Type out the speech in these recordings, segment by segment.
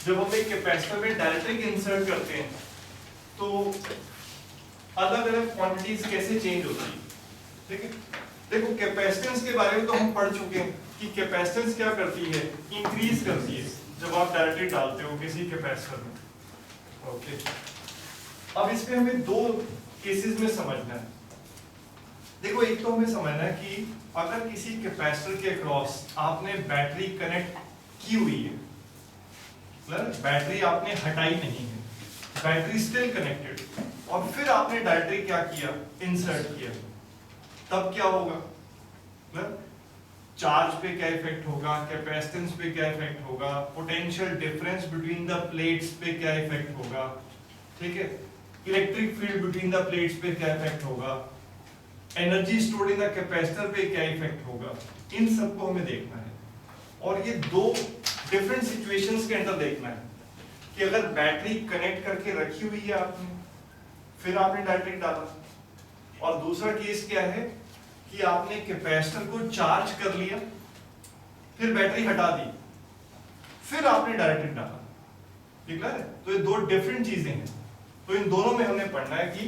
जब हम एक कैपेसिटर में डायरेक्टली इंसर्ट करते हैं तो अलग अलग क्वांटिटीज कैसे चेंज होती है, ठीक है। देखो कैपेसिटेंस के बारे में तो हम पढ़ चुके हैं कि कैपेसिटेंस क्या करती है, इंक्रीज करती है जब आप डायरेक्टली डालते हो किसी कैपेसिटर में। ओके, अब इसमें हमें दो केसेस में समझना है। देखो एक तो हमें समझना है कि अगर किसी कैपेसिटर के अक्रॉस आपने बैटरी कनेक्ट की हुई है, बैटरी आपने हटाई नहीं है, बैटरी स्टिल कनेक्टेड, और फिर आपने डायरेक्टली क्या किया, इंसर्ट किया, तब क्या होगा, चार्ज पे क्या इफेक्ट होगा, कैपेसिटेंस पे क्या इफेक्ट होगा, potential difference between the plates पे क्या इफेक्ट होगा, ठीक है, electric field between the plates पे क्या इफेक्ट होगा, energy stored in the capacitor पे क्या इफेक्ट होगा, इन सबको हमें देखना है। और ये दो डिफरेंट सिचुएशंस के अंदर देखना है कि अगर बैटरी कनेक्ट करके रखी हुई है आपने, फिर आपने डायरेक्टली डाला, और दूसरा केस क्या है कि आपने कैपेसिटर को चार्ज कर लिया, फिर बैटरी हटा दी, फिर आपने डायरेक्टली डाला, ठीक है। तो ये दो डिफरेंट चीजें हैं, तो इन दोनों में हमने पढ़ना है कि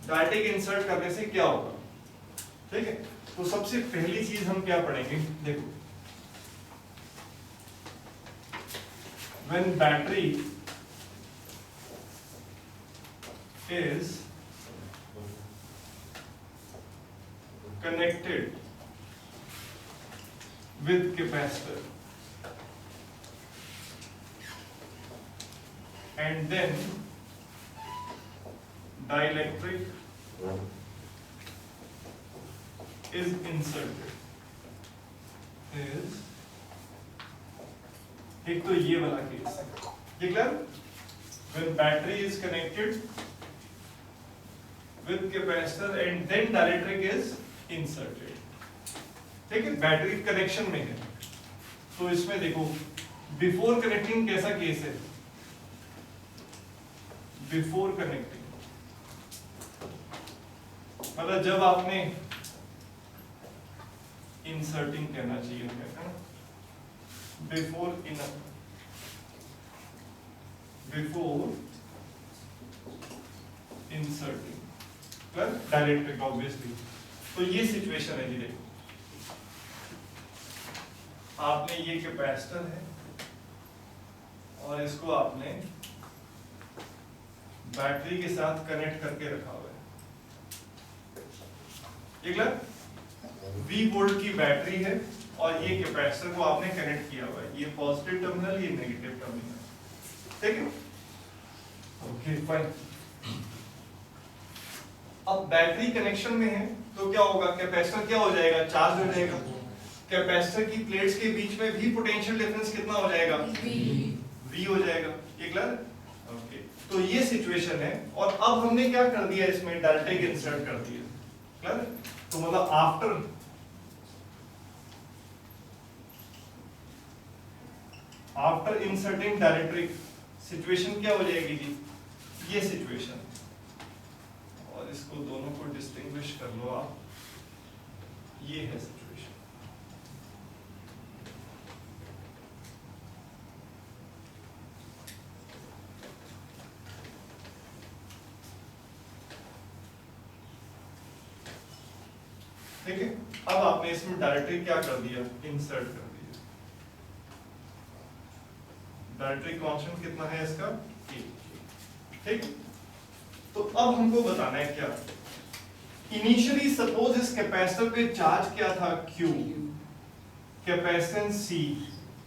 डायरेक्टली इंसर्ट करने से क्या होगा, ठीक है। तो सबसे पहली चीज हम क्या पढ़ेंगे, देखो when battery is connected with capacitor and then dielectric is inserted, is एक तो ये वाला केस है, ये clear, when battery is connected with capacitor and then dielectric is inserted, ठीक है, बैटरी कनेक्शन में है। तो इसमें देखो बिफोर कनेक्टिंग कैसा केस है, बिफोर कनेक्टिंग मतलब जब आपने इंसर्टिंग कहना चाहिए है ना, before inserting dielectric obviously। तो ये सिचुएशन है जी, देखो आपने ये कैपेसिटर है और इसको आपने बैटरी के साथ कनेक्ट करके रखा हुआ है, ठीक है, 20 वोल्ट की बैटरी है और ये कैपेसिटर को आपने कनेक्ट किया हुआ है, ये पॉजिटिव टर्मिनल, ये नेगेटिव टर्मिनल, ठीक है, ओके फाइन। अब बैटरी कनेक्शन में है तो क्या होगा, कैपेसिटर क्या हो जाएगा, चार्ज हो जाएगा, कैपेसिटर की प्लेट्स के बीच में भी पोटेंशियल डिफरेंस कितना हो जाएगा, V हो जाएगा, ये क्लियर, ओके। तो ये सिचुएशन है, और अब हमने क्या कर दिया, इसमें डायरेक्टली इंसर्ट कर दिया, क्लियर। तो मतलब आफ्टर इंसर्टिंग डायरेक्ट्रिक सिचुएशन क्या हो जाएगी जी, ये सिचुएशन, और इसको दोनों को डिस्टिंग्विश कर लो आप, ये है सिचुएशन। ठीक है, अब आपने इसमें डायरेक्टली क्या कर दिया, इंसर्ट कर दिया, डायरेक्टली कांस्टेंट कितना है इसका, ठीक। तो अब हमको बताना है क्या, इनिशियली सपोज इस कैपेसिटर पे चार्ज क्या था, Q, capacitance C,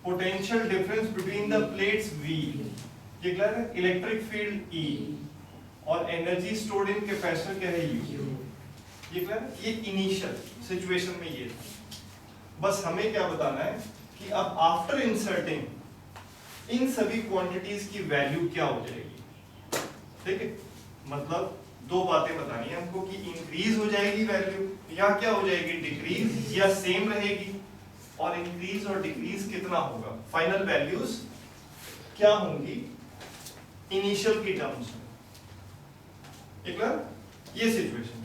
potential difference between the plates V, ये क्लियर है, इलेक्ट्रिक फील्ड E, और एनर्जी स्टोर्ड इन कैपेसिटर क्या है, U, ये क्लियर है। ये इनिशियल सिचुएशन में ये था, बस हमें क्या बताना है कि अब आफ्टर इंसर्टिंग इन सभी क्वांटिटीज की वैल्यू क्या हो जाएगी, ठीक है, मतलब दो बातें बतानी है हमको कि इंक्रीज हो जाएगी वैल्यू या क्या हो जाएगी, डिक्रीज, या सेम रहेगी, और इंक्रीज और डिक्रीज कितना होगा, फाइनल वैल्यूज क्या होंगी इनिशियल की टर्म्स में, ठीक है, ये सिचुएशन।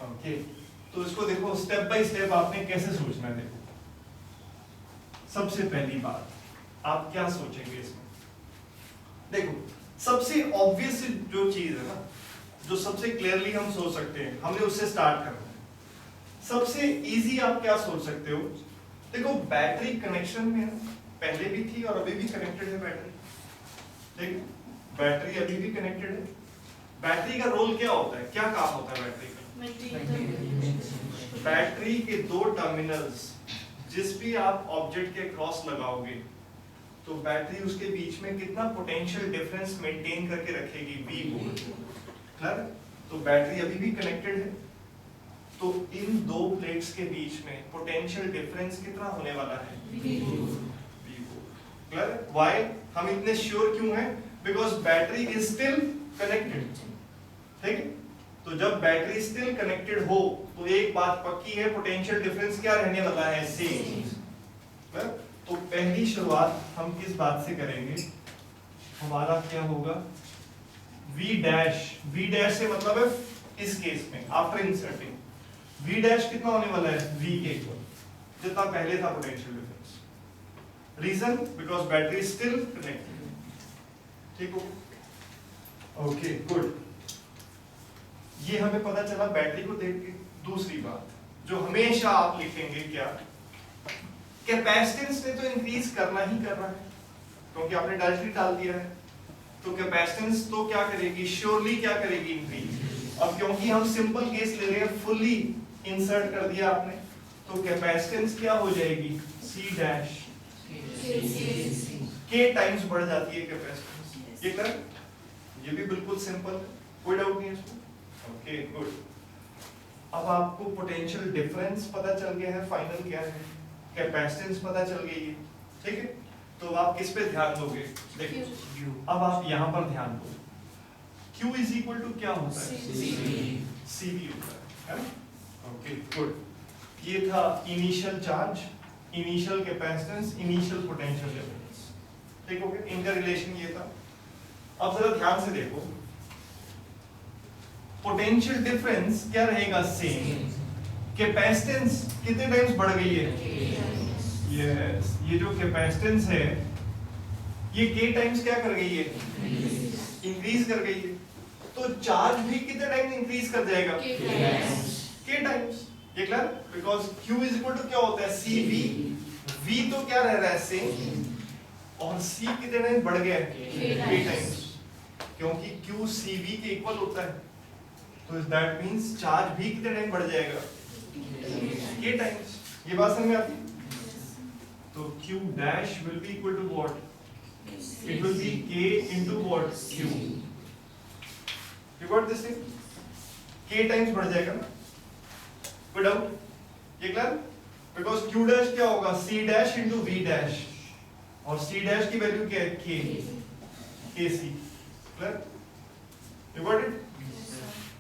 ओके, तो इसको देखो स्टेप बाय स्टेप आपने कैसे सोचना है। देखो सबसे पहली बात आप क्या सोचेंगे इसमें, देखो सबसे ऑब्वियस जो चीज है ना, जो सबसे क्लियरली हम सोच सकते हैं, हमने उससे स्टार्ट करना है। सबसे इजी आप क्या सोच सकते हो, देखो बैटरी कनेक्शन में पहले भी थी और अभी भी कनेक्टेड है बैटरी, ठीक है, बैटरी अभी भी कनेक्टेड है। बैटरी का रोल क्या होता है, क्या काम होता है बैटरी का? बैटरी के दो टर्मिनल्स जिस भी आप ऑब्जेक्ट के क्रॉस लगाओगे तो बैटरी उसके बीच में कितना पोटेंशियल डिफरेंस मेंटेन करके रखेगी, V वोल्ट, क्लियर? तो बैटरी अभी भी कनेक्टेड है, तो इन दो प्लेट्स के बीच में पोटेंशियल डिफरेंस कितना होने वाला है, V वोल्ट, क्लियर? व्हाई हम इतने श्योर क्यों हैं? Because battery is still connected, ठीक है। तो जब बैटरी स्टिल कनेक्टेड हो तो एक बात पक्की है, पोटेंशियल डिफरेंस क्या रहने वाला है, सेम। तो पहली शुरुआत हम किस बात से करेंगे, हमारा क्या होगा, V डैश से मतलब है इस केस में आफ्टर इंसर्टिंग V डैश कितना होने वाला है, V के इक्वल जितना पहले था potential difference. Reason because battery still connected, ठीक हो, ओके गुड। ये हमें पता चला बैटरी को देख के। दूसरी बात जो हमेशा आप लिखेंगे, क्या कैपेसिटेंस ने तो इंक्रीज करना ही करना है क्योंकि आपने डायरेक्टली डाल दिया है, तो कैपेसिटेंस तो क्या करेगी, श्योरली क्या करेगी, इंक्रीज। अब क्योंकि हम सिंपल केस ले रहे हैं, फुल्ली इंसर्ट कर दिया आपने, तो कैपेसिटेंस क्या हो जाएगी, C डैश K टाइम्स बढ़ जाती है कैपेसिटेंस। ये क्लियर, ये भी बिल्कुल सिंपल है, कोई डाउट नहीं है इसमें, ओके गुड। अब आपको पोटेंशियल डिफरेंस पता चल गया है, फाइनल क्या है, कैपेसिटेंस पता चल गई है, ठीक है। तो आप किस पे ध्यान दोगे, देखिए अब आप यहाँ पर ध्यान दो, Q इज इक्वल टू क्या होता है, CV होता है ना, ओके गुड। ये था initial charge, initial capacitance, initial potential difference, ठीक हो गया, इनका रिलेशन ये था। अब जरा ध्यान से देखो, पोटेंशियल डिफरेंस क्या रहेगा, सेम। कैपेसिटेंस कितने टाइम्स बढ़ गई है, यस, ये जो कैपेसिटेंस है ये K टाइम्स क्या कर गई है, इंक्रीज कर गई है। तो चार्ज भी कितने टाइम इंक्रीज कर जाएगा, K टाइम्स। ये clear, because Q is equal to क्या होता है, CV, V तो क्या रह रहा है, सेम, और C कितने टाइम बढ़ गया है, K टाइम्स, क्योंकि Q CV के इक्वल होता है, तो दैट मींस चार्ज भी कितने टाइम बढ़ जाएगा, K टाइम्स। ये बात समझ में आती है? तो Q dash will be equal to what? It will be K into what? Q. You got this thing? K times बढ़ जाएगा ना? कोई डाउट? ये क्लियर? Because Q dash क्या होगा? C dash into V dash, और C dash की value क्या है? K. KC. Clear? You got it?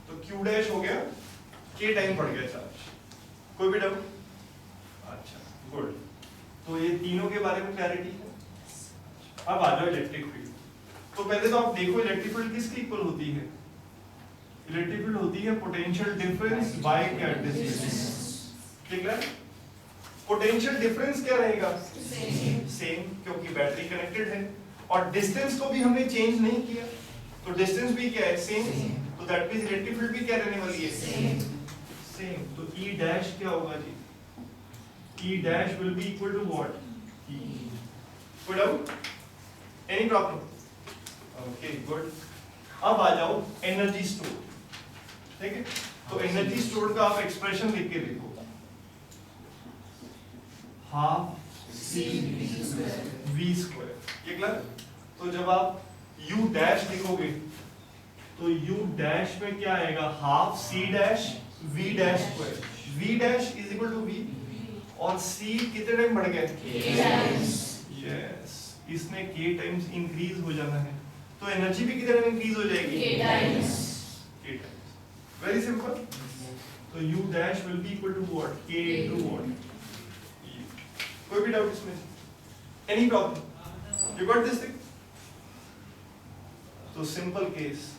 तो Q dash हो गया, K टाइम बढ़ गया चार्ज। कोई भी डाउट? अच्छा, गुड। तो ये तीनों के बारे में क्लैरिटी है। अब आ जाओ इलेक्ट्रिक फील्ड। तो पहले तो आप देखो इलेक्ट्रिक फील्ड किसकी इक्वल होती है, इलेक्ट्रिक फील्ड होती है पोटेंशियल डिफरेंस बाय क्या, डिस्टेंस, ठीक है। पोटेंशियल डिफरेंस क्या रहेगा, सेम, क्योंकि बैटरी कनेक्टेड है, और डिस्टेंस को भी हमने चेंज नहीं किया, तो डिस्टेंस भी क्या है, सेम, तो दैट मींस इलेक्ट्रिक फील्ड भी क्या रहने वाली है, सेम। तो E डैश क्या होगा जी, E dash will be equal to what? E. Good out? Any problem? Okay, good. अब आ जाओ एनर्जी स्टोर, ठीक है। तो एनर्जी स्टोर का आप एक्सप्रेशन लिख के देखो, हाफ C V स्क्वायर, ये क्लियर। तो जब आप U डैश लिखोगे तो U डैश में क्या आएगा, half C dash V dash square, V dash is equal to V, और C कितने टाइम बढ़ गया, यस, इसने K टाइम्स इंक्रीज हो जाना है, तो एनर्जी भी कितने टाइम इंक्रीज हो जाएगी, K टाइम्स, वेरी सिंपल। तो U dash will be equal to what, K into what, कोई भी डाउट इसमें, any problem, you got this thing. तो सिंपल केस,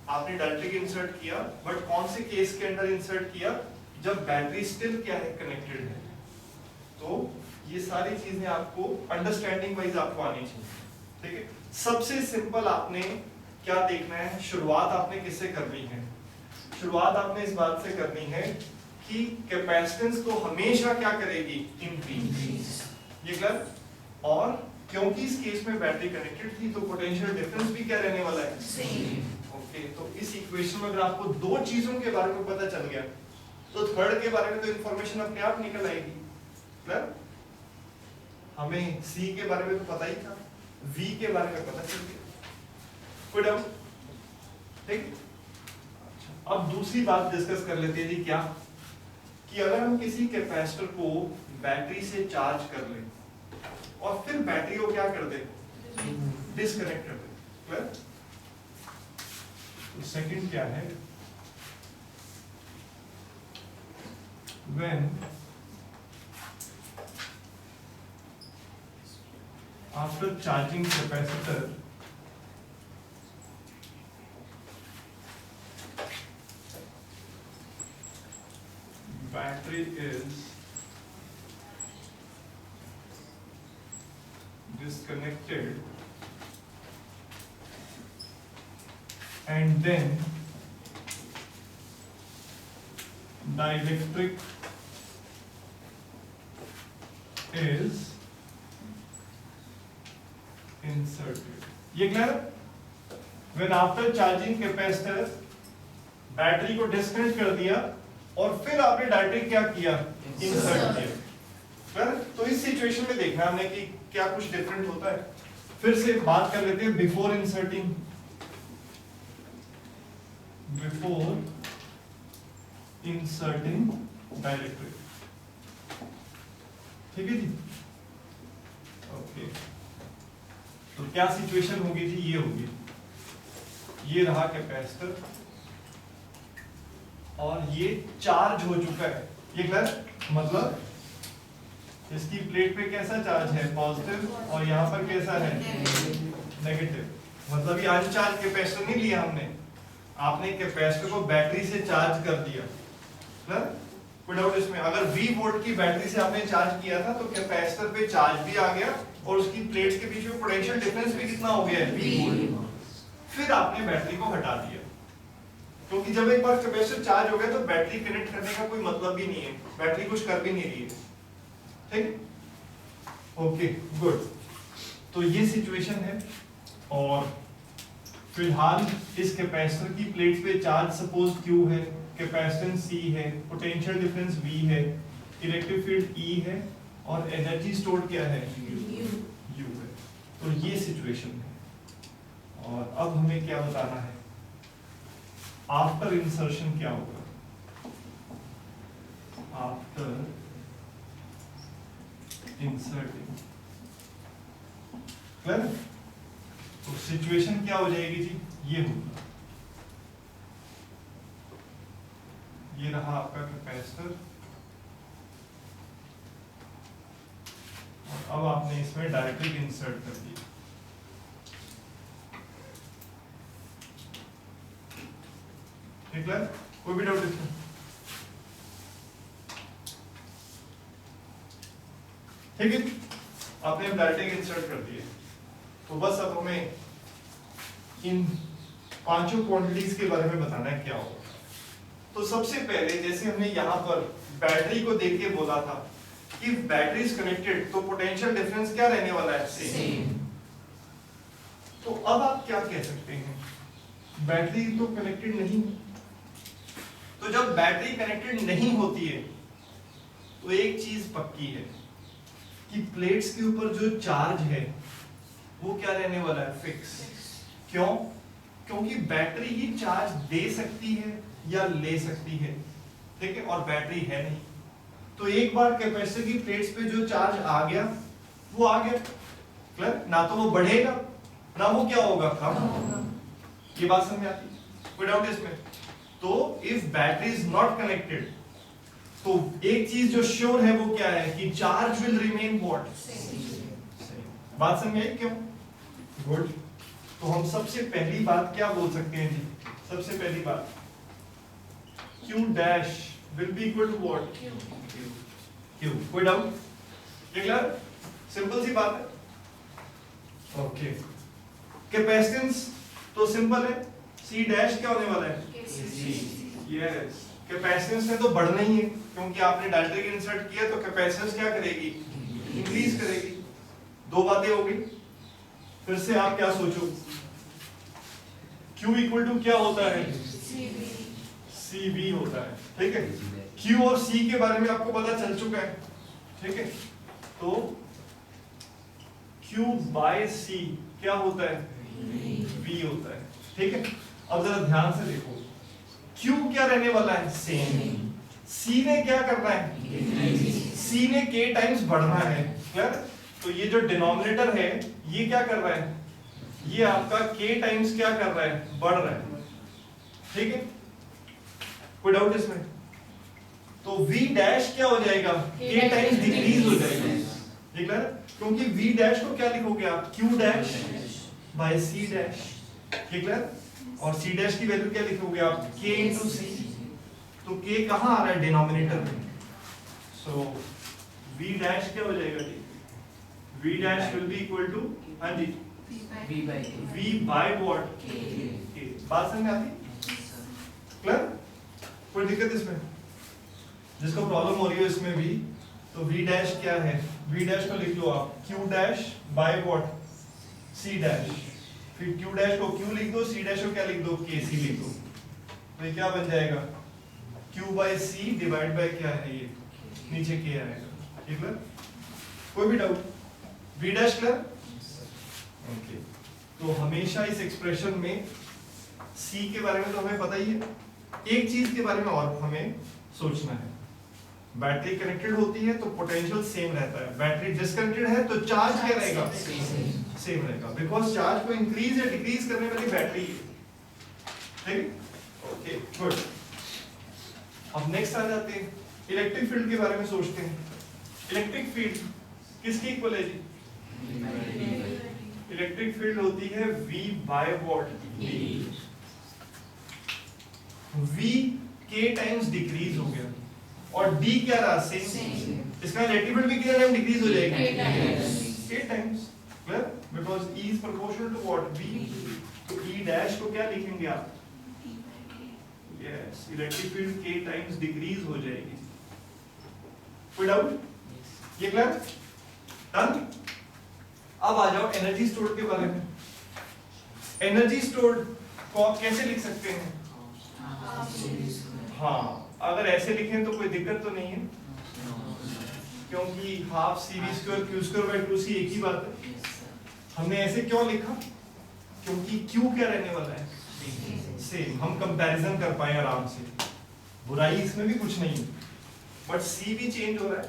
आपने डायरेक्टली इंसर्ट किया, बट कौन से केस के अंदर इंसर्ट किया, जब बैटरी स्टिल क्या है, कनेक्टेड है। तो ये सारी चीजें आपको अंडरस्टैंडिंग वाइज आपको आनी चाहिए, ठीक है। सबसे सिंपल आपने क्या देखना है, शुरुआत आपने किससे करनी है, शुरुआत आपने इस बात से करनी है कि कैपेसिटेंस तो हमेशा क्या करेगी, इंक्रीज। ये क्लियर। और क्योंकि इस केस में बैटरी कनेक्टेड थी तो पोटेंशियल डिफरेंस भी क्या रहने वाला है, सेम। ओके, तो इस इक्वेशन में अगर आपको दो चीजों के बारे में पता चल गया तो थर्ड के बारे में तो इंफॉर्मेशन अपने आप निकल आएगी। क्लियर। हमें सी के बारे में तो पता ही था, वी के बारे में पता चल गया। कोई डाउट? ठीक। अब दूसरी बात डिस्कस कर लेते हैं जी, क्या कि अगर हम किसी कैपेसिटर को बैटरी से चार्ज कर लें और फिर बैटरी को क्या कर दे, डिस्कनेक्ट कर दे। क्लियर। तो सेकंड क्या है, when after charging capacitor battery is disconnected and then dielectric is inserted. ये clear? When after charging capacitor battery को डिस्कनेक्ट कर दिया और फिर आपने डायरेक्टली क्या किया, इंसर्ट किया। क्लियर? तो इस सिचुएशन में देखना हमने कि क्या कुछ डिफरेंट होता है। फिर से बात कर लेते हैं before inserting, before inserting directly. ठीक है जी। ओके, तो क्या सिचुएशन होगी जी, ये होगी, ये रहा कैपेसिटर और ये चार्ज हो चुका है। ये क्लियर? मतलब इसकी प्लेट पे कैसा चार्ज है, पॉजिटिव, और यहाँ पर कैसा है, नेगेटिव। मतलब ये अनचार्ज कैपेसिटर नहीं लिया हमने, आपने कैपेसिटर को बैटरी से चार्ज कर दिया। कोई डाउट इसमें? अगर V वोल्ट की बैटरी से आपने चार्ज किया था तो कैपेसिटर पे चार्ज भी आ गया और उसकी प्लेट्स के बीच में पोटेंशियल डिफरेंस भी कितना हो गया है, V वोल्ट। फिर आपने बैटरी को हटा दिया, क्योंकि जब एक बार कैपेसिटर चार्ज हो गया तो बैटरी कनेक्ट करने का कोई मतलब भी नहीं है, बैटरी कुछ कर भी नहीं रही है। ठीक, ओके, गुड। तो ये सिचुएशन है और फिलहाल इस कैपेसिटर की प्लेट्स पे चार्ज सपोज Q है, कैपेसिटेंस C है, पोटेंशियल डिफरेंस V है, इलेक्ट्रिक फील्ड E है और एनर्जी स्टोर्ड क्या है, U है। तो ये सिचुएशन है और अब हमें क्या बताना है, आफ्टर इंसर्शन क्या होगा, आफ्टर इंसर्टिंग। क्लियर? तो सिचुएशन क्या हो जाएगी जी, ये होगा, ये रहा आपका कैपेसिटर और अब आपने इसमें डायरेक्टली इंसर्ट कर दिया। ठीक है? कोई भी डाउट इसमें? ठीक है, आपने डायरेक्टली इंसर्ट कर दिए। तो बस अब हमें इन पांचों क्वांटिटीज के बारे में बताना है क्या होगा। तो सबसे पहले जैसे हमने यहाँ पर बैटरी को देख के बोला था कि बैटरी इज कनेक्टेड तो पोटेंशियल डिफरेंस क्या रहने वाला है, सेम। तो अब आप क्या कह सकते हैं, बैटरी तो कनेक्टेड नहीं। तो जब बैटरी कनेक्टेड नहीं होती है तो एक चीज पक्की है कि प्लेट्स के ऊपर जो चार्ज है वो क्या रहने वाला है, फिक्स। क्यों? क्योंकि बैटरी ही चार्ज दे सकती है या ले सकती है, ठीक है, और बैटरी है नहीं। तो एक बार कैपेसिटर की प्लेट्स पे जो चार्ज आ गया वो आ गया। क्लियर? ना तो वो बढ़ेगा ना वो क्या होगा, कम होगा। ये बात समझ आती है? कोई डाउट इसमें? तो if battery is not connected तो एक चीज जो श्योर है वो क्या है कि charge will remain what, same. बात समझ आई? क्यों? गुड। तो हम सबसे पहली बात क्या बोल सकते हैं जी, सबसे पहली बात Q dash will be equal to what? Q. कोई डाउट? क्लियर? सिंपल सी बात है। ओके, कैपेसिटेंस तो सिंपल है, सी डैश क्या होने वाला है, यस, कैपेसिटेंस में तो बढ़ना ही है क्योंकि आपने डायरेक्टली इंसर्ट किया तो कैपेसिटेंस क्या करेगी, इंक्रीज करेगी। दो बातें हो गई। फिर से आप क्या सोचो, Q इक्वल टू क्या होता है, CV होता है, ठीक है। Q और C के बारे में आपको पता चल चुका है, ठीक है। तो Q बाय C क्या होता है, V होता है, ठीक है। अब जरा ध्यान से देखो, Q क्या रहने वाला है, सेम। C ने क्या करना है, C ने K टाइम्स बढ़ना है, क्लियर। तो ये जो डिनोमिनेटर है ये क्या कर रहा है, ये आपका K टाइम्स क्या कर रहा है, बढ़ रहा है, ठीक है। कोई डाउट इसमें? तो V डैश क्या हो जाएगा, K टाइम्स डिक्रीज हो जाएगा, ठीक है। क्योंकि V डैश को क्या लिखोगे आप, Q dash by C dash, ठीक है। और C डैश की वैल्यू क्या लिखोगे आप, K इंटू C। तो K कहाँ आ रहा है, डिनोमिनेटर में। सो V डैश क्या हो जाएगा जी, V dash will be equal to, हाँ जी, V बाय व्हाट, K। बात समझ में आती, क्लियर। कोई दिक्कत इसमें, जिसको प्रॉब्लम हो रही है इसमें भी, तो V डैश क्या है, V डैश को लिख लो आप Q dash by what, C dash. फिर Q डैश को Q लिख दो, C डैश को क्या लिख दो, KC लिख दो। तो ये क्या बन जाएगा, Q by C divide by क्या है, ये नीचे K आएगा, ठीक है। कोई भी doubt, V dash clear, okay. तो हमेशा इस एक्सप्रेशन में C के बारे में तो हमें पता ही है, एक चीज के बारे में और हमें सोचना है, बैटरी कनेक्टेड होती है तो पोटेंशियल सेम रहता है, बैटरी डिस्कनेक्टेड है तो चार्ज क्या रहेगा, सेम रहेगा, बिकॉज चार्ज को इंक्रीज या डिक्रीज करने वाली बैटरी है, ठीक। Okay good. अब नेक्स्ट आ जाते हैं, इलेक्ट्रिक फील्ड के बारे में सोचते हैं। इलेक्ट्रिक फील्ड किसकी इक्वल है जी, इलेक्ट्रिक फील्ड होती है V by what, V K times decrease हो गया और D क्या रहा, सेम। इसका इलेक्ट्रिक फील्ड भी कितना टाइम डिक्रीज हो जाएगा, K times, clear. Because E is proportional to what, V। तो E डैश को क्या लिखेंगे आप, yes, electric field K times decrease हो जाएगी। कोई डाउट, ये क्लियर, डन। अब आ जाओ एनर्जी स्टोर्ड के बारे में। एनर्जी स्टोर्ड को आप कैसे लिख सकते हैं, हाँ, अगर ऐसे लिखें तो कोई दिक्कत तो नहीं है, क्योंकि half CV square Q square by 2C एक ही बात है। हमने ऐसे क्यों लिखा, क्योंकि Q क्या रहने वाला है, सेम, हम कंपैरिजन कर पाए आराम से, बुराई इसमें भी कुछ नहीं है। बट C भी चेंज हो रहा है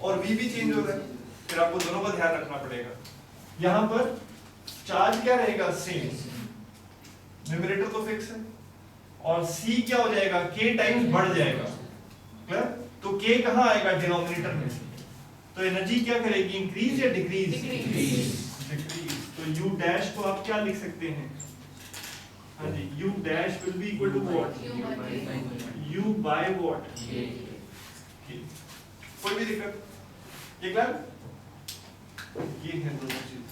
और V भी चेंज हो रहा है, फिर आपको दोनों का ध्यान रखना पड़ेगा। यहाँ पर चार्ज क्या रहेगा, सेम, न्यूमरेटर तो फिक्स है, और C क्या हो जाएगा, K टाइम्स बढ़ जाएगा, क्लियर। तो K कहाँ आएगा, डिनोमिनेटर में। तो एनर्जी क्या करेगी, इंक्रीज या डिक्रीज, डिक्रीज। तो U डैश को आप क्या लिख सकते हैं, हाँ जी, U dash will be equal to what, U by what, कोई भी दिक्कत, ये क्लियर। ये है दोनों चीज,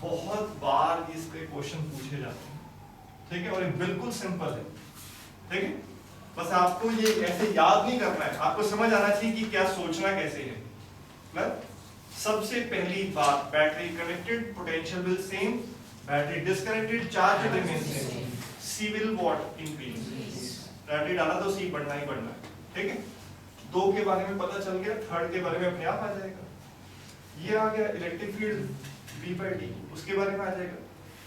बहुत बार इस पे क्वेश्चन पूछे जाते हैं, ठीक है, और ये बिल्कुल सिंपल है, ठीक है। बस आपको ये ऐसे याद नहीं करना है, आपको समझ आना चाहिए कि क्या सोचना कैसे है, क्लियर। सबसे पहली बात, battery connected potential will same, battery disconnected charge remain same, C will what, increase. Battery डाला तो C बढ़ना ही बढ़ना है, ठीक है। दो के बारे में पता चल गया, थर्ड के बारे में अपने आप आ जाएगा। ये आ गया electric field V by D, उसके बारे में आ जाएगा।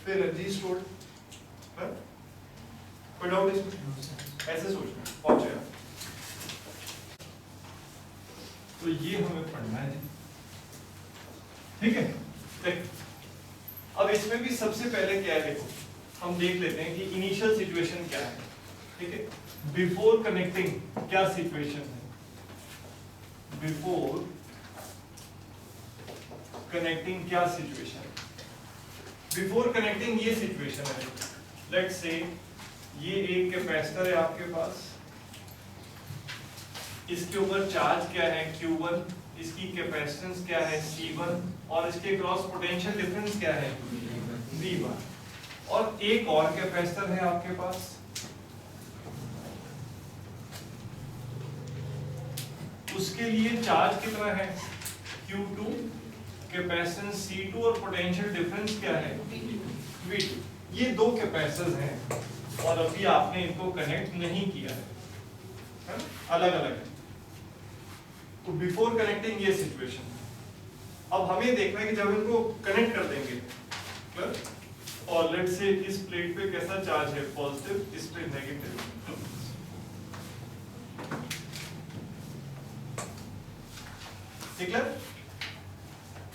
फिर एनर्जी स्टोर्ड, कोई डाउट इसमें, ऐसे सोचना, पहुंचेगा। तो ये हमें पढ़ना है, ठीक है। देख, अब इसमें भी सबसे पहले क्या है, देखो हम देख लेते हैं कि इनिशियल सिचुएशन क्या है, ठीक है। बिफोर कनेक्टिंग क्या सिचुएशन है, बिफोर कनेक्टिंग क्या सिचुएशन है, बिफोर कनेक्टिंग ये सिचुएशन है। लेट्स से ये एक कैपेसिटर है आपके पास, इसके ऊपर चार्ज क्या है, Q1, इसकी कैपेसिटेंस क्या है C1 और इसके क्रॉस पोटेंशियल डिफरेंस क्या है V1 और एक और कैपेसिटर है आपके पास उसके लिए चार्ज कितना है Q2 कैपेसिटेंस C2 और पोटेंशियल डिफरेंस क्या है V2 ये दो कैपेसिटर्स हैं और अभी आपने इनको कनेक्ट नहीं किया है अलग अलग है तो बिफोर कनेक्टिंग ये सिचुएशन अब हमें देखना है कि जब इनको कनेक्ट कर देंगे और लेट्स से इस प्लेट पे कैसा चार्ज है पॉजिटिव इस पे नेगेटिव ठीक है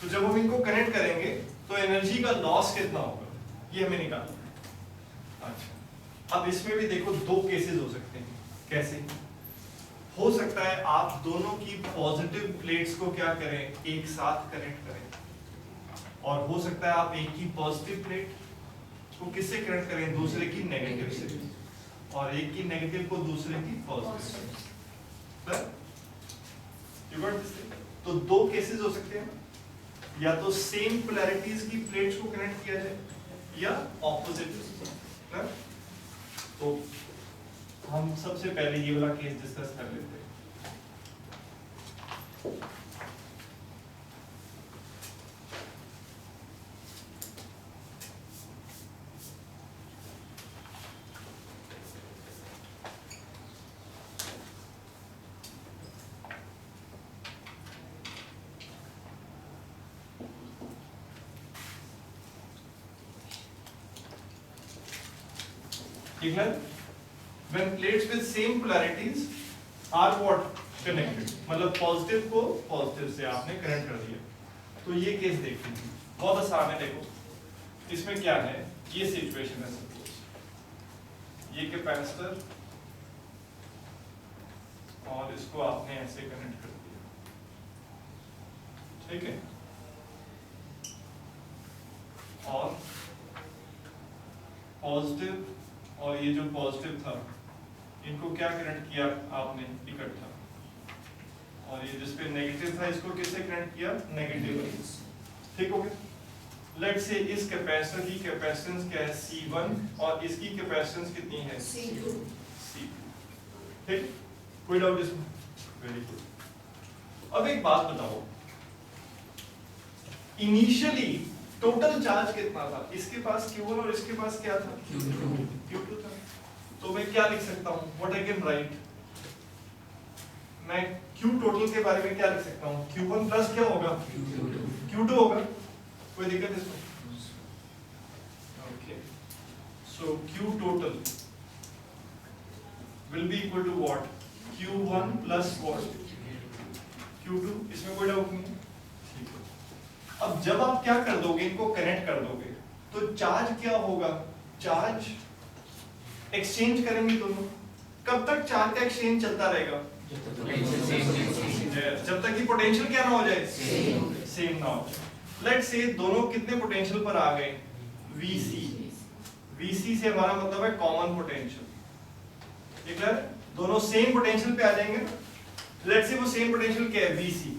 तो जब हम इनको कनेक्ट करेंगे तो एनर्जी का लॉस कितना होगा ये हमें निकालना अच्छा अब इसमें भी देखो दो केसेस हो सकते हैं कैसे हो सकता है आप दोनों की पॉजिटिव प्लेट्स को क्या करें एक साथ कनेक्ट करें और हो सकता है आप एक की पॉजिटिव प्लेट को किससे कनेक्ट करें दूसरे की नेगेटिव से और एक की नेगेटिव को दूसरे की पॉजिटिव से तो दो केसेस हो सकते हैं या तो सेम पोलैरिटीज की प्लेट्स को कनेक्ट किया जाए या ऑपोजिट तो हम सबसे पहले ये वाला केस डिस्कस कर लेते हैं ठीक है when plates with same polarities are what connected मतलब पॉजिटिव को पॉजिटिव से आपने कनेक्ट कर दिया तो ये केस देख लीजिए बहुत आसान है देखो इसमें क्या है ये सिचुएशन है सपोज ये कैपेसिटर और इसको आपने ऐसे कनेक्ट कर दिया ठीक है और पॉजिटिव और ये जो पॉजिटिव था इनको क्या कनेक्ट किया आपने इकट्ठा और ये जिस पे नेगेटिव था इसको किससे कनेक्ट किया नेगेटिव ठीक हो गया लेट्स से इस कैपेसिटर की कैपेसिटेंस क्या है C1 और इसकी कैपेसिटेंस कितनी है C2 ठीक कोई डाउट इसमें वेरी गुड अब एक बात बताओ इनिशियली टोटल चार्ज कितना था इसके पास Q1 और इसके पास क्या था Q2 था तो मैं क्या लिख सकता हूँ व्हाट आई कैन राइट मैं Q टोटल के बारे में क्या लिख सकता हूँ Q1 प्लस क्या होगा Q2 होगा कोई दिक्कत इसमें okay so Q total will be equal to what Q1 plus what Q2 इसमें कोई डाउट नहीं अब जब आप क्या कर दोगे इनको कनेक्ट कर दोगे तो चार्ज क्या होगा चार्ज एक्सचेंज करेंगे दोनों कब तक चार्ज का एक्सचेंज चलता रहेगा जब तक कि पोटेंशियल क्या ना हो जाए सेम ना हो जाए लेट्स से दोनों कितने पोटेंशियल पर आ गए VC से हमारा मतलब है कॉमन पोटेंशियल ठीक है दोनों सेम पोटेंशियल पे आ जाएंगे लेट्स से वो सेम पोटेंशियल क्या है VC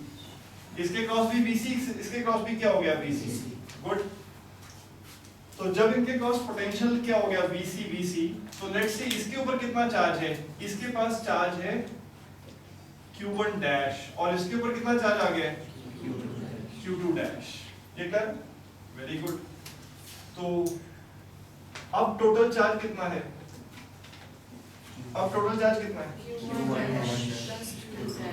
इसके क्रॉस भी VC इसके क्रॉस भी क्या हो गया VC गुड तो जब इनके क्रॉस पोटेंशियल क्या हो गया VC तो लेट्स से इसके ऊपर कितना चार्ज है इसके पास चार्ज है Q1 डैश और इसके ऊपर कितना चार्ज आ गया Q2 डैश ठीक है वेरी गुड तो अब टोटल चार्ज कितना है अब टोटल चार्ज कितना है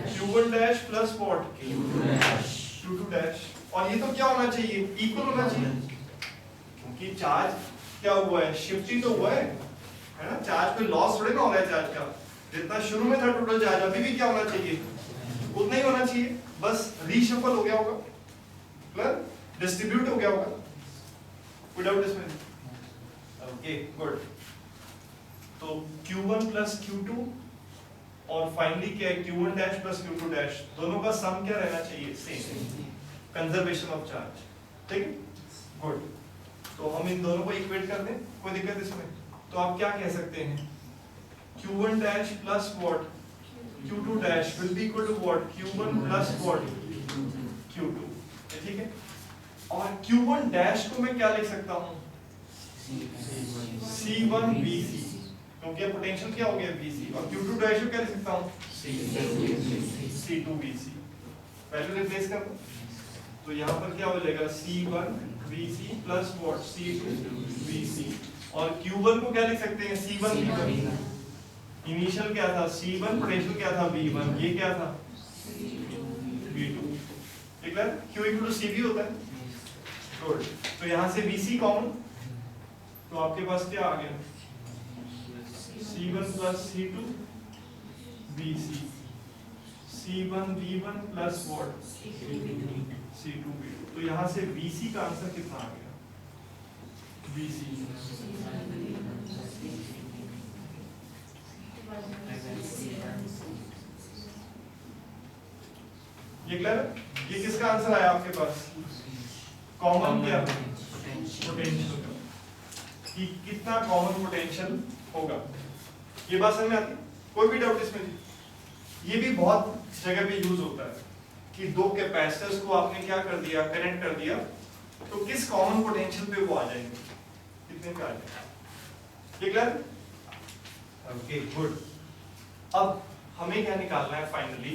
Q1 dash plus what Q2 dash और ये तो क्या होना चाहिए इक्वल होना चाहिए क्योंकि चार्ज क्या हुआ है शिफ्ट ही तो हुआ है ना चार्ज पे लॉस थोड़े ना हो रहा है चार्ज का जितना शुरू में था टोटल चार्ज अभी भी क्या होना चाहिए उतना ही होना चाहिए बस रीशफल हो गया होगा प्लस डिस्ट्रीब्यूट हो गया होगा विदाउट इसमें ओके गुड तो Q1 प्लस Q2 और फाइनली क्या है Q1 dash plus Q2 dash दोनों का सम क्या रहना चाहिए सेम कंजर्वेशन ऑफ चार्ज ठीक है गुड तो हम इन दोनों को इक्वेट कर दें कोई दिक्कत इसमें तो आप क्या कह सकते हैं Q1 dash plus what Q2 dash will be equal to what? Q1 plus what? Q2, ठीक है। और Q1 dash को मैं क्या लिख सकता हूँ? C1 VC, क्योंकि ये पोटेंशियल क्या हो गया? VC। और Q2 dash को क्या लिख सकता हूँ? C2 VC। वैल्यू रिप्लेस कर दो, तो यहाँ पर क्या हो जाएगा? C1 VC plus what? C2 VC। और Q1 को क्या लिख सकते हैं? C1 V1। इनिशियल क्या था? C1, पोटेंशियल क्या था? V1, ये क्या था? V2। ठीक है? Q इक्वल टू CV होता है। गुड। तो यहाँ से VC कॉमन, तो आपके पास क्या आ गया? C1 plus C2 VC, C1 V1 plus what? C2 V2। तो यहाँ से VC का आंसर कितना आ गया? VC ये क्लियर? ये किसका आंसर आया आपके पास? कॉमन क्या? पोटेंशियल का, कि कितना कॉमन पोटेंशियल होगा। ये बात समझ में आती? कोई भी डाउट इसमें नहीं? ये भी बहुत जगह पे यूज होता है कि दो कैपेसिटर्स को आपने क्या कर दिया? कनेक्ट कर दिया, तो किस कॉमन पोटेंशियल पे वो आ जाएंगे? कितने पे आ जाएंगे? ये क्लियर? Okay good. अब हमें क्या निकालना है फाइनली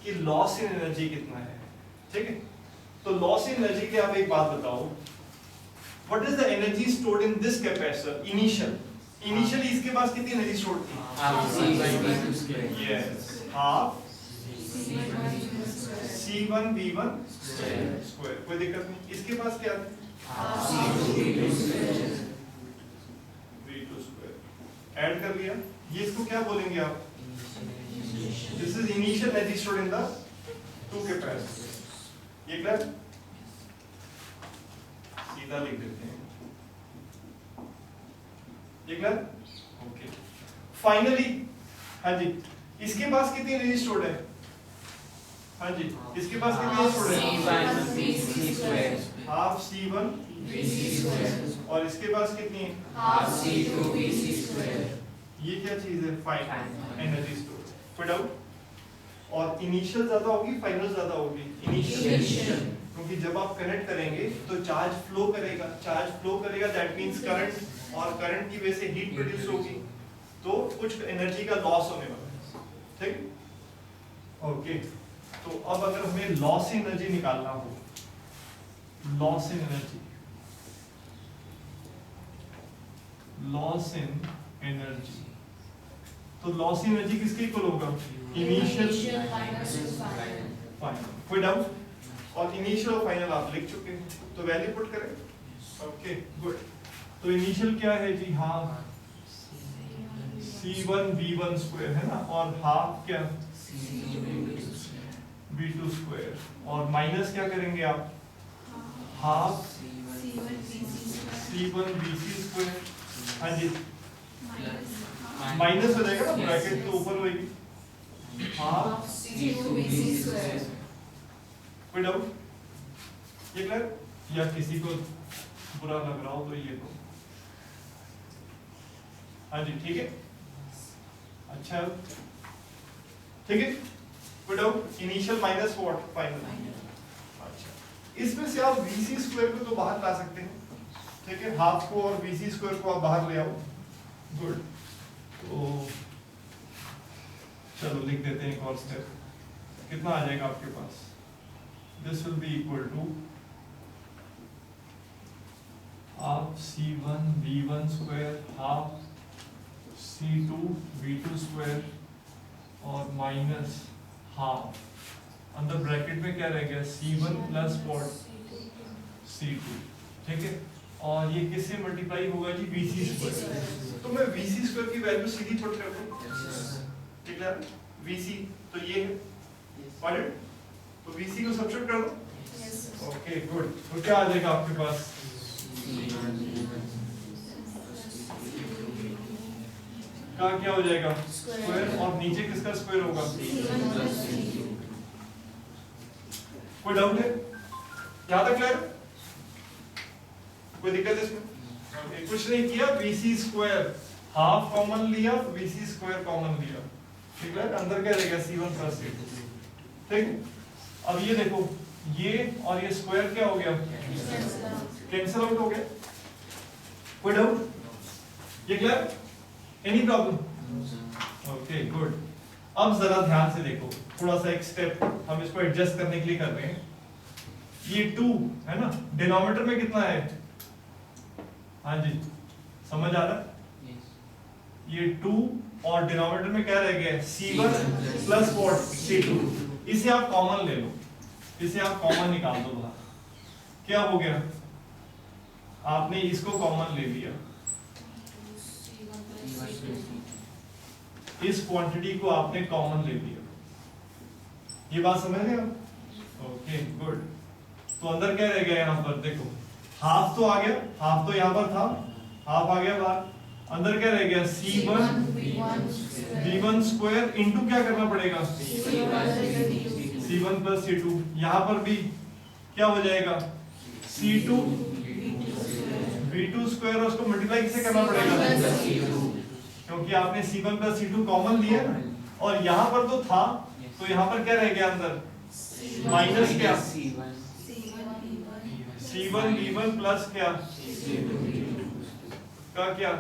कि लॉस इन एनर्जी कितना है। ठीक है, तो लॉस इन एनर्जी के आप एक बात बताओ, what is the energy stored in this capacitor initially इसके पास कितनी एनर्जी स्टोर्ड थी? Yes, half C1 V1 square. कोई दिक्कत नहीं। इसके पास क्या था? V2 square. ऐड कर लिया। ये इसको क्या बोलेंगे आप? This is initial energy stored in the two capacitors. ये क्लियर? सीधा लिख देते हैं। ये क्लियर? ओके। फाइनली, हाँ जी, इसके पास कितनी एनर्जी स्टोर्ड है? हाँ जी, इसके पास कितनी एनर्जी स्टोर्ड है? हाफ C1 और इसके पास कितनी है? Half C2 VC²। ये क्या चीज है? Final energy store. कोई डाउट? और इनिशियल ज्यादा होगी, फाइनल ज्यादा होगी? इनिशियल, क्योंकि जब आप कनेक्ट करेंगे तो चार्ज फ्लो करेगा, दैट मींस करंट, और करंट की वजह से हीट प्रोड्यूस होगी, तो कुछ एनर्जी का लॉस होने वाला है। ठीक? ओके, तो अब अगर हमें लॉस इन एनर्जी निकालना हो, लॉस इन एनर्जी, तो लॉस इन एनर्जी किसके इक्वल होगा? Initial final. कोई डाउट? और इनिशियल और फाइनल आप लिख चुके हैं, तो वैल्यू पुट करें। Okay good. तो इनिशियल क्या है जी? हाफ C1 V1 स्क्वायर है ना, और हाफ क्या? V2 स्क्वायर, और माइनस क्या करेंगे आप? Half C1 VC square. हाँ जी, माइनस हो जाएगा ना, ब्रैकेट तो ऊपर होगी, हाफ C2 VC स्क्वायर। कोई डाउट? ये क्लियर? या किसी को बुरा लग रहा हो तो ये तो हाँ जी ठीक है, अच्छा ठीक है। कोई doubt? Initial minus what? Final. अच्छा, इसमें से आप VC स्क्वायर को तो बाहर ला सकते हैं, ठीक है, हाफ को और VC स्क्वायर को आप बाहर ले आओ। गुड, तो चलो लिख देते हैं एक और स्टेप। कितना आ जाएगा आपके पास? This will be equal to half C1 V1 square, half C2 V2 square, और माइनस हाफ, अंदर ब्रैकेट में क्या रह गया? C1 प्लस C2, ठीक है, और ये किससे मल्टीप्लाई होगा जी? VC square. तो मैं VC स्क्वायर की वैल्यू सीधी पुट कर दूं, ठीक है, VC तो ये है, तो VC को सब्स्टिट्यूट कर दो। ओके गुड, तो क्या आ जाएगा आपके पास? का क्या हो जाएगा? स्क्वायर, और नीचे किसका स्क्वायर होगा? कोई डाउट है? यहाँ तक क्लियर? कोई दिक्कत है इसमें? कुछ नहीं किया, VC स्क्वायर हाफ कॉमन लिया, VC स्क्वायर कॉमन लिया, ठीक है, अंदर क्या रहेगा C1 प्लस C2, ठीक है। अब ये देखो, ये और ये स्क्वायर क्या हो गया, कैंसिल आउट हो गया। कोई डाउट, ये clear, any problem? Okay good. अब जरा ध्यान से देखो, थोड़ा सा एक स्टेप हम इसको एडजस्ट करने के लिए कर रहे हैं। ये 2 है ना, डिनोमिनेटर में कितना है, हाँ जी समझ आ रहा है, ये 2 और डिनोमिनेटर में क्या रह गया, C1 प्लस व्हाट, C2। इसे आप कॉमन ले लो, इसे आप कॉमन निकाल दो बाहर, क्या हो गया, आपने इसको कॉमन ले लिया, इस क्वांटिटी को आपने कॉमन ले लिया, ये बात समझ रहे आप? Okay good. तो अंदर क्या रह गया, यहाँ पर देखो हाफ तो आ गया, हाफ तो यहाँ पर था, हाफ आ गया बाहर, अंदर क्या रह गया, C1 V1 स्क्वायर इंटू क्या करना पड़ेगा, C1 प्लस C2। यहाँ पर भी क्या हो जाएगा, C2 V2 स्क्वायर, उसको मल्टीप्लाई किससे करना पड़ेगा, क्योंकि आपने C1 प्लस C2 कॉमन लिया ना, और यहाँ पर तो था, तो यहाँ पर क्या रह गया अंदर, माइनस क्या, C1 V1 प्लस क्या का क्या,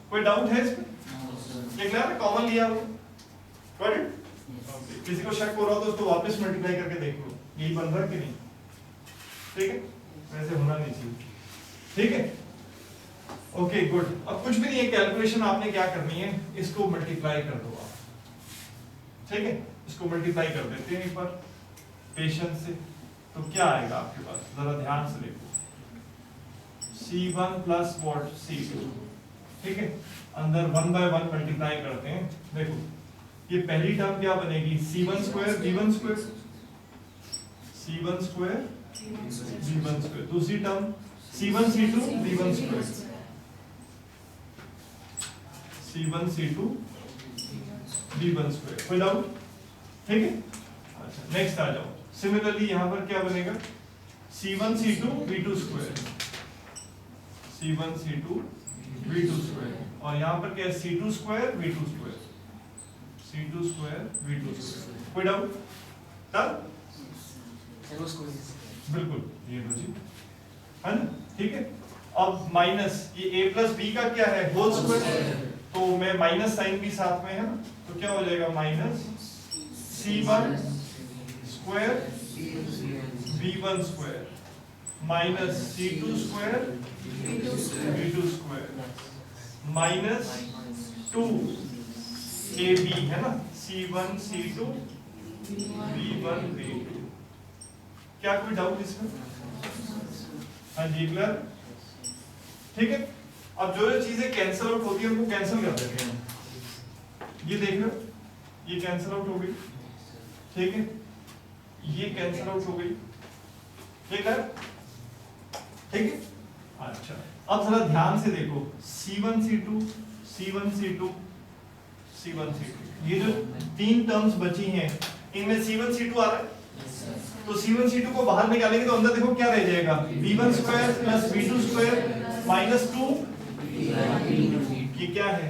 कोई डाउट है इसमें, ये क्लियर है, कॉमन लिया वो, गॉट इट। किसी को शक हो रहा हो तो उसको वापस मल्टीप्लाई करके देख लो, यही बन रहा कि नहीं, ठीक है, वैसे होना नहीं चाहिए, ठीक है। Okay good. अब कुछ भी नहीं है, कैलकुलेशन आपने क्या करनी है, इसको मल्टीप्लाई कर दो आप, ठीक है, इसको मल्टीप्लाई कर देते हैं एक बार पेशेंस से, तो क्या आएगा आपके पास, जरा ध्यान से देखो, C1 प्लस व्हाट, C2, ठीक है, अंदर 1 बाय 1 मल्टीप्लाई करते हैं। देखो ये पहली टर्म क्या बनेगी, C1 square V1 square, C1 square V1 square, दूसरी term C1 C2 V1 square, C1 C2 V1 square, कोई डाउट, ठीक है। अच्छा नेक्स्ट आ जाओ, सिमिलरली यहां पर क्या बनेगा, C1 C2 V2 square, C1 C2 V2 square, और यहां पर क्या है, C2 square V2 square, C2 square V2 square, कोई डाउट, तब बिल्कुल ये लो जी, है ना, ठीक है। अब माइनस, ये a प्लस b का क्या है, होल स्क्वायर, तो मैं माइनस साइन भी साथ में है ना, तो क्या हो जाएगा, minus C1 square V1 square minus C2 square V2 square minus 2ab है ना, C1 C2 V1 V2। क्या कोई डाउट इसमें, हाँ जी क्लियर, ठीक है। अब जो जो चीजें कैंसिल आउट होती है उनको कैंसिल कर देते हैं, ये देख लो, ये कैंसिल आउट हो गई, ठीक है, ये कैंसिल आउट हो गई, ठीक है, ठीक है। अच्छा अब जरा ध्यान से देखो, C1 C2 C1 C2 C1 C2, ये जो तीन टर्म्स बची हैं इनमें C1 C2 आ रहा है, तो C1 C2 को बाहर निकालेंगे तो अंदर देखो क्या रह जाएगा, V1 square plus V2 square minus 2, ये क्या है,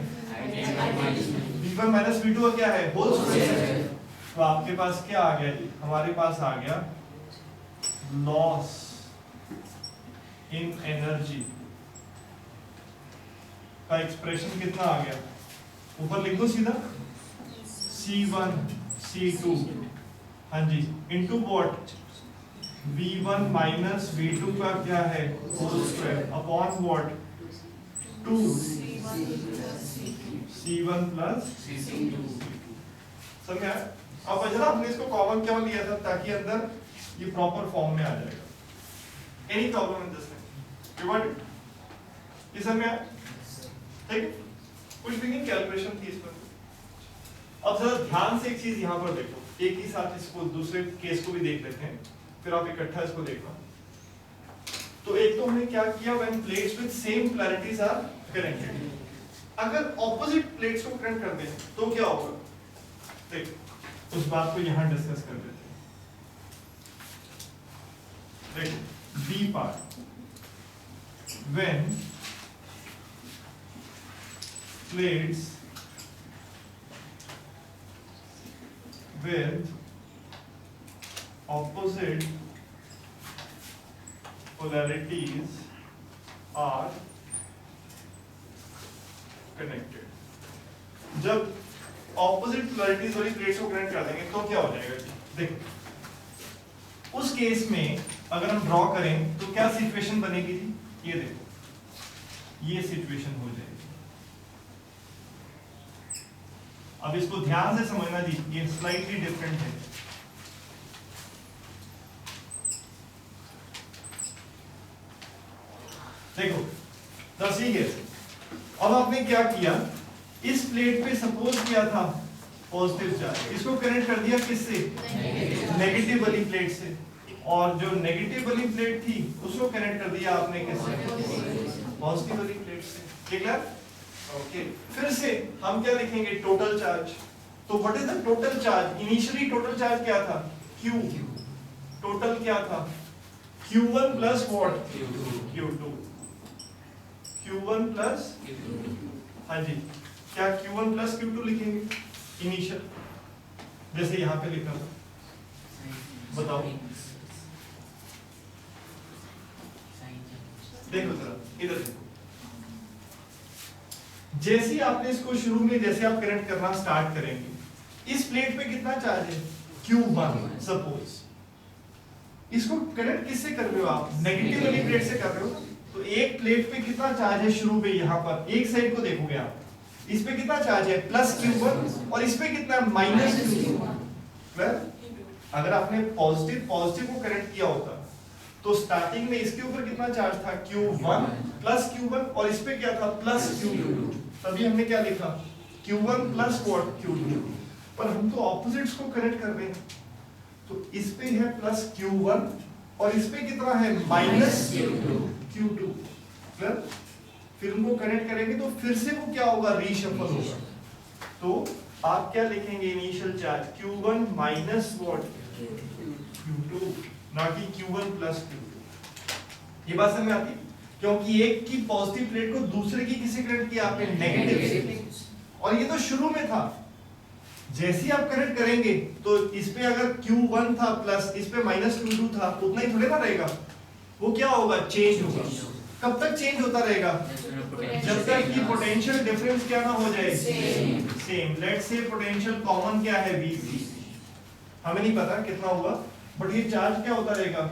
V1 माइनस V2 क्या है, होल स्क्वायर। तो आपके पास क्या आ गया जी, हमारे पास आ गया लॉस इन एनर्जी का एक्सप्रेशन कितना आ गया, ऊपर लिख दो सीधा, C1 C2 हाँ जी into what, V1 minus V2 का क्या है, whole square upon what, 2 C1 plus समझ आया। अब बचना हमने इसको कॉमन क्यों लिया था, ताकि अंदर ये प्रॉपर फॉर्म में आ जाएगा। Any problem in this thing, you got it, ये समझ आया, ठीक है, कुछ भी नहीं कैलकुलेशन थी इसमें। अब जरा ध्यान से एक चीज यहाँ पर देखो, एक ही साथ इसको दूसरे केस को भी देख लेते हैं, फिर आप इकट्ठा इसको देखना। तो एक तो हमने क्या किया, when plates with same polarities are connected, अगर ऑपोजिट प्लेट्स को कनेक्ट कर दें तो क्या होगा, देख उस बात को यहां डिस्कस कर देते हैं। देखो B part, when plates with opposite polarities are connected. जब ऑपोजिट पोलैरिटीज वाली प्लेट्स को कनेक्ट कर देंगे तो क्या हो जाएगा? देखो उस केस में अगर हम ड्रॉ करें तो क्या सिचुएशन बनेगी जी? ये देखो ये सिचुएशन हो जाएगी। अब इसको ध्यान से समझना जी, ये स्लाइटली डिफरेंट है। देखो दसी के अब आपने क्या किया, इस प्लेट पे सपोज किया था पॉजिटिव चार्ज, इसको कनेक्ट कर दिया किससे? नेगेटिव वाली प्लेट से, और जो नेगेटिव वाली प्लेट थी उसको कनेक्ट कर दिया आपने किससे? पॉजिटिव वाली प्लेट से। ठीक है? ओके, फिर से हम क्या लिखेंगे? Total charge. तो what is the total charge? Initially total charge क्या था? Q। टोटल क्या था? Q1 plus what? Q2। Q1 plus, हाँ जी, क्या Q1 प्लस Q2 लिखेंगे इनिशियल, जैसे यहाँ पे लिखा था? बताओ, देखो जरा इधर देखो। जैसे ही आपने इसको शुरू में जैसे आप कनेक्ट करना स्टार्ट करेंगे, इस प्लेट पे कितना चार्ज है? Q1 suppose. इसको कनेक्ट किससे कर रहे हो आप? नेगेटिव वाली प्लेट से कर रहे हो। तो एक प्लेट पे कितना चार्ज है शुरू में? यहाँ पर एक साइड को देखोगे आप, इस पे कितना चार्ज है? प्लस Q1, और इस पे कितना? Minus Q2। अगर आपने पॉजिटिव पॉजिटिव को कनेक्ट किया होता तो स्टार्टिंग में इसके ऊपर कितना चार्ज था? Q1 प्लस Q1, और इस पे क्या था? Plus Q2। तभी हमने क्या लिखा? Q1 plus what? Q2। पर हम तो ऑपोजिट्स को कनेक्ट कर रहे हैं, तो इस पे है प्लस Q1 और इस पे कितना है? Minus Q2। फिर उनको कनेक्ट करेंगे तो फिर से वो क्या होगा? रीशफल होगा। तो आप क्या लिखेंगे? Initial charge Q1 minus what? Q2, ना कि Q1 प्लस Q2। ये बात समझ में आती है? क्योंकि एक की पॉजिटिव प्लेट को दूसरे की किसी कनेक्ट किया आपने? नेगेटिव से, और ये तो शुरू में था। जैसे ही आप कनेक्ट करेंगे तो इस पे अगर Q1 था प्लस, इस पे माइनस Q2 था, उतना ही थोड़े ना रहेगा, वो क्या होगा? चेंज होगा। कब तक चेंज होता रहेगा? जब तक कि पोटेंशियल डिफरेंस क्या ना हो जाए? Same. Let's say potential common क्या है? Vc। हमें नहीं पता कितना होगा, बट ये चार्ज क्या होता रहेगा?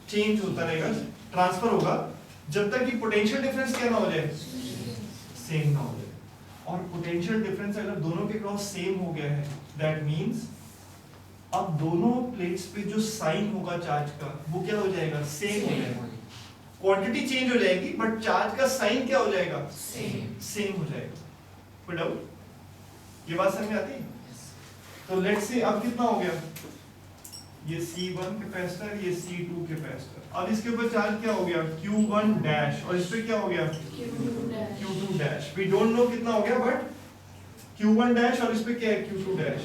चेंज होता रहेगा, ट्रांसफर होगा, जब तक कि पोटेंशियल डिफरेंस क्या ना हो जाए? सेम ना हो जाए। और पोटेंशियल डिफरेंस अगर दोनों के क्रॉस सेम हो गया है, दैट मींस अब दोनों प्लेट्स पे जो साइन होगा चार्ज का वो क्या हो जाएगा? सेम हो जाएगा। क्वांटिटी चेंज हो जाएगी बट चार्ज का साइन क्या हो जाएगा? सेम हो जाएगा। कोई डाउट? ये बात समझ में आती है? तो लेट्स से अब कितना हो गया? ये C1 कैपेसिटर, ये C2 कैपेसिटर। अब इसके ऊपर चार्ज क्या हो गया? Q1 डैश, और इस पे क्या हो गया? Q2 dash. We don't know कितना हो गया, बट Q1 डैश और इस पे क्या है? Q2 dash.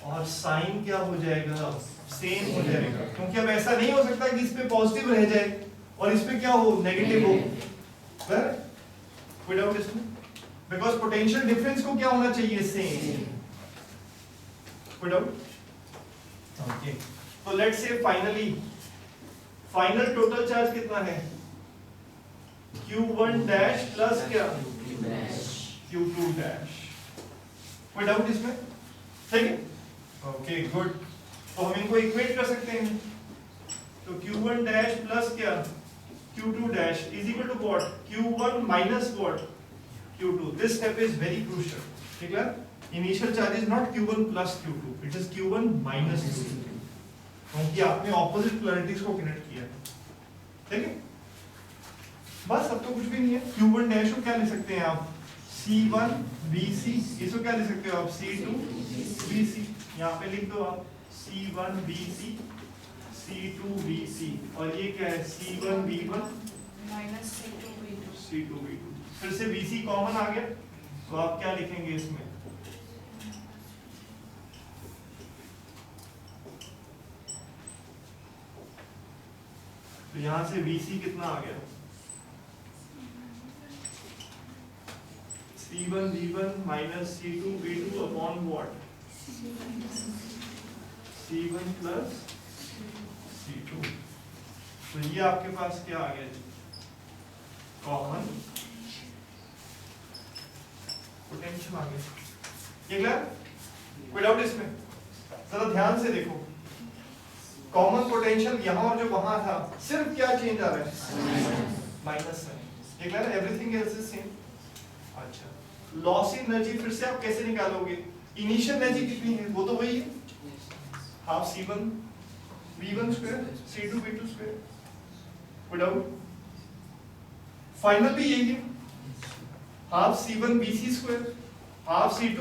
और साइन क्या हो जाएगा? सेम हो जाएगा, क्योंकि अब ऐसा नहीं हो सकता कि इस पे पॉजिटिव रह जाए और इस पे क्या हो? नेगेटिव हो। कोई डाउट इसमें? बिकॉज पोटेंशियल डिफरेंस को क्या होना चाहिए? सेम। कोई डाउट? ओके, तो let's say finally final total charge कितना है? Q1 डैश प्लस क्या? Q2 dash. कोई डाउट इसमें? ठीक है, ओके गुड। तो हम इनको इक्वेट कर सकते हैं। तो Q1 डैश प्लस क्या? Q2 dash is equal to what? Q1 minus what? Q2। This step is very crucial. ठीक है? Initial charge is not Q1 plus Q2, it is Q1 minus Q2, क्योंकि आपने opposite polarities को connect किया। ठीक है? बस अब तो कुछ भी नहीं है। Q1 डैश को क्या लिख सकते हैं आप? C1 BC। इसको क्या लिख सकते हो आप? C2 BC। यहाँ पे लिख दो आप C1 BC C2 BC, और ये क्या है? C1 B1 minus C2 B2। फिर से BC कॉमन आ गया, तो आप क्या लिखेंगे इसमें? तो यहां से BC कितना आ गया? C1 B1 minus C2 B2 upon what? C1 plus C2। तो ये आपके पास क्या आ गया जी, कॉमन पोटेंशियल आ गया। ये क्लियर? कोई डाउट इसमें? जरा ध्यान से देखो, कॉमन पोटेंशियल यहाँ और जो वहां था, सिर्फ क्या चेंज आ रहा है, माइनस साइन। ये clear? Everything else is same. अच्छा, लॉस इन एनर्जी फिर से आप कैसे निकालोगे? इनिशियल एनर्जी कितनी है, वो तो वही है, half C1 V1 square C2 V2 square. कोई डाउट? फाइनल भी यही है, half C1 VC square half C2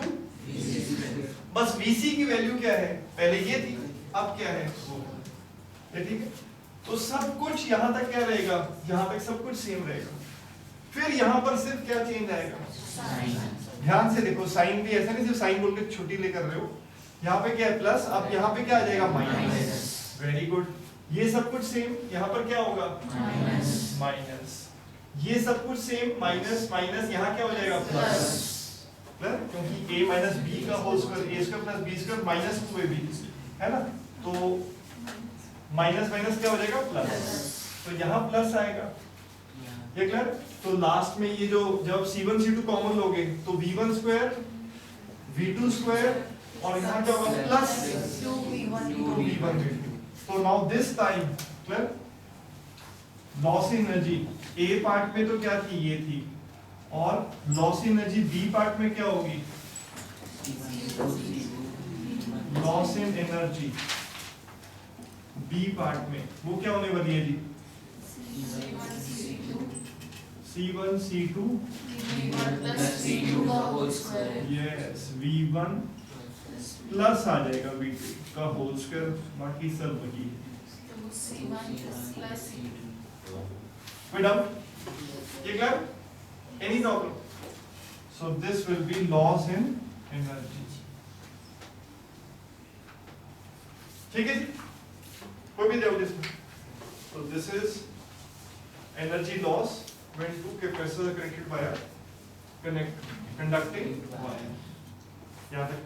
बस VC की वैल्यू क्या है, पहले ये थी, अब क्या है वो, ठीक है। तो सब कुछ यहां तक क्या रहेगा, यहां तक सब कुछ सेम रहेगा। फिर यहां पर सिर्फ क्या चेंज आएगा, ध्यान से देखो, साइन भी ऐसा नहीं सिर्फ साइन बोल के छोटी लेकर रहे हो, यहाँ पे क्या है प्लस, अब यहाँ पे क्या आ जाएगा माइनस। वेरी गुड, ये सब कुछ सेम, यहाँ पर क्या होगा माइनस, ये सब कुछ सेम, माइनस माइनस, यहाँ क्या हो जाएगा प्लस, क्योंकि a माइनस बी का whole square, a square plus B square minus 2ab है ना, तो माइनस माइनस क्या हो जाएगा प्लस, तो यहाँ प्लस आएगा। ये क्लियर? तो लास्ट में ये जो जब C1 C2 कॉमन लोगे तो V1 स्क्वायर V2 स्क्वायर और यहाँ क्या होगा प्लस 2V1 तो now this time clear, loss energy A part में तो क्या थी, ये थी, और लॉस एनर्जी B पार्ट में क्या होगी, loss in energy B part में वो क्या होने वाली है जी, C1 C2 yes V1 plus आ जाएगा V2 का होल स्क्वायर, बाकी सब वही है। कोई डाउट? ये clear? Any problem? So this will be loss in energy. ठीक है जी, कोई भी डाउट इसमें? So this is energy loss when two capacitors are connected by a conducting wire. याद है?